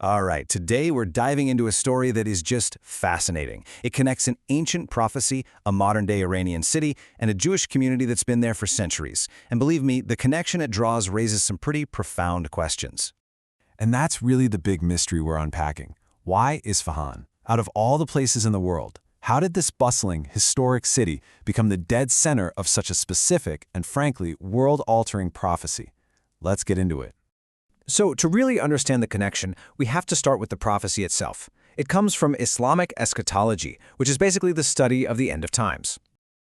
All right, today we're diving into a story that is just fascinating. It connects an ancient prophecy, a modern-day Iranian city, and a Jewish community that's been there for centuries. And believe me, the connection it draws raises some pretty profound questions. And that's really the big mystery we're unpacking. Why Isfahan? Out of all the places in the world, how did this bustling, historic city become the dead center of such a specific and, frankly, world-altering prophecy? Let's get into it. So, to really understand the connection, we have to start with the prophecy itself. It comes from Islamic eschatology, which is basically the study of the end of times.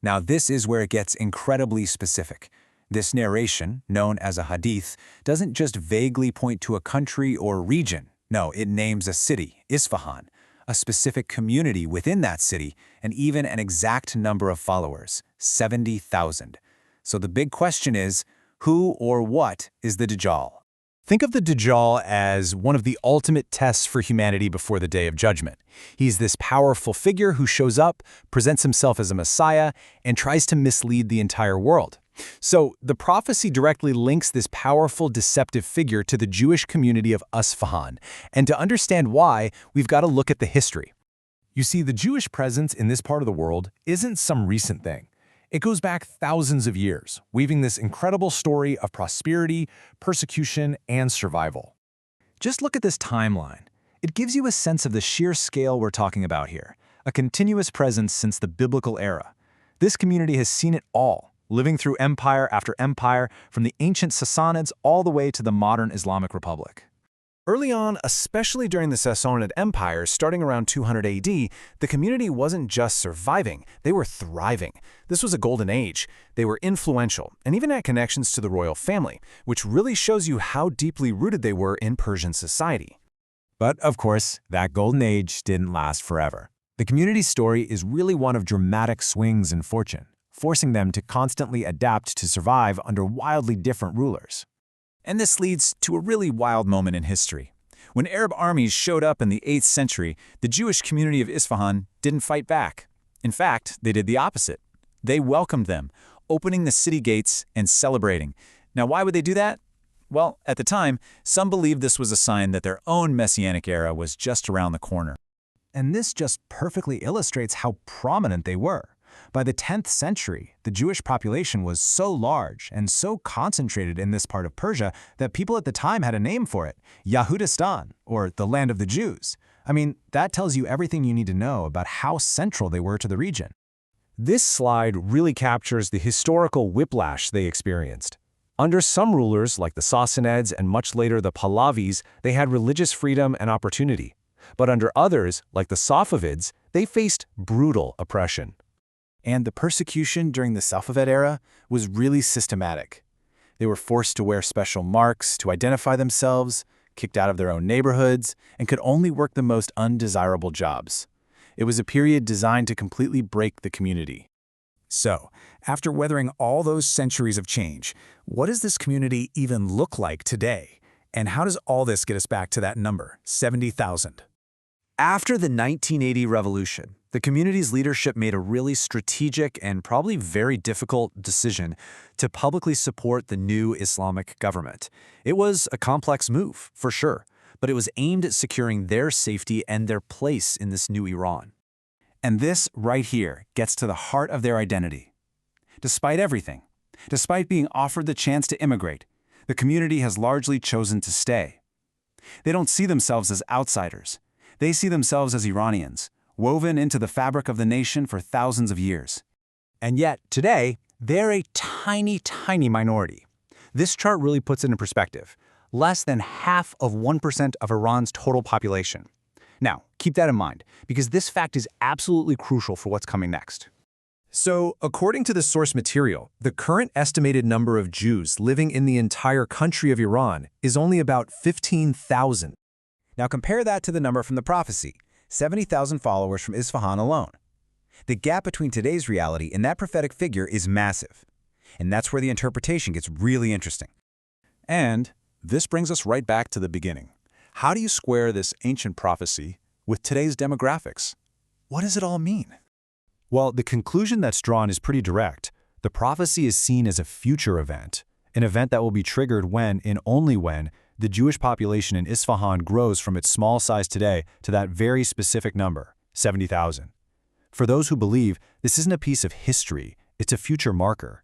Now, this is where it gets incredibly specific. This narration, known as a hadith, doesn't just vaguely point to a country or region. No, it names a city, Isfahan, a specific community within that city, and even an exact number of followers, 70,000. So the big question is, who or what is the Dajjal? Think of the Dajjal as one of the ultimate tests for humanity before the Day of Judgment. He's this powerful figure who shows up, presents himself as a messiah, and tries to mislead the entire world. So the prophecy directly links this powerful, deceptive figure to the Jewish community of Isfahan. And to understand why, we've got to look at the history. You see, the Jewish presence in this part of the world isn't some recent thing. It goes back thousands of years, weaving this incredible story of prosperity, persecution, and survival. Just look at this timeline. It gives you a sense of the sheer scale we're talking about here, a continuous presence since the biblical era. This community has seen it all, living through empire after empire, from the ancient Sassanids all the way to the modern Islamic Republic. Early on, especially during the Sassanid Empire, starting around 200 AD, the community wasn't just surviving, they were thriving. This was a golden age. They were influential, and even had connections to the royal family, which really shows you how deeply rooted they were in Persian society. But, of course, that golden age didn't last forever. The community's story is really one of dramatic swings in fortune, forcing them to constantly adapt to survive under wildly different rulers. And this leads to a really wild moment in history. When Arab armies showed up in the 8th century, the Jewish community of Isfahan didn't fight back. In fact, they did the opposite. They welcomed them, opening the city gates and celebrating. Now, why would they do that? Well, at the time, some believed this was a sign that their own messianic era was just around the corner. And this just perfectly illustrates how prominent they were. By the 10th century, the Jewish population was so large and so concentrated in this part of Persia that people at the time had a name for it, Yahudistan, or the land of the Jews. I mean, that tells you everything you need to know about how central they were to the region. This slide really captures the historical whiplash they experienced. Under some rulers, like the Sassanids and much later the Pahlavis, they had religious freedom and opportunity. But under others, like the Safavids, they faced brutal oppression. And the persecution during the Safavid era was really systematic. They were forced to wear special marks to identify themselves, kicked out of their own neighborhoods, and could only work the most undesirable jobs. It was a period designed to completely break the community. So, after weathering all those centuries of change, what does this community even look like today? And how does all this get us back to that number, 70,000? After the 1980 revolution, the community's leadership made a really strategic and probably very difficult decision to publicly support the new Islamic government. It was a complex move, for sure, but it was aimed at securing their safety and their place in this new Iran. And this right here gets to the heart of their identity. Despite everything, despite being offered the chance to immigrate, the community has largely chosen to stay. They don't see themselves as outsiders. They see themselves as Iranians, woven into the fabric of the nation for thousands of years. And yet, today, they're a tiny, tiny minority. This chart really puts it in perspective. Less than half of 1% of Iran's total population. Now, keep that in mind, because this fact is absolutely crucial for what's coming next. So, according to the source material, the current estimated number of Jews living in the entire country of Iran is only about 15,000. Now compare that to the number from the prophecy, 70,000 followers from Isfahan alone. The gap between today's reality and that prophetic figure is massive. And that's where the interpretation gets really interesting. And this brings us right back to the beginning. How do you square this ancient prophecy with today's demographics? What does it all mean? Well, the conclusion that's drawn is pretty direct. The prophecy is seen as a future event, an event that will be triggered when, and only when, the Jewish population in Isfahan grows from its small size today to that very specific number, 70,000. For those who believe, this isn't a piece of history, it's a future marker.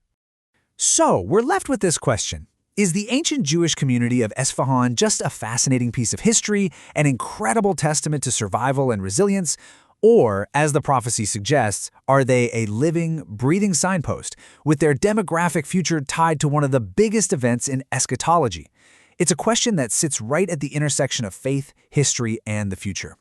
So, we're left with this question. Is the ancient Jewish community of Isfahan just a fascinating piece of history, an incredible testament to survival and resilience? Or, as the prophecy suggests, are they a living, breathing signpost, with their demographic future tied to one of the biggest events in eschatology? It's a question that sits right at the intersection of faith, history, and the future.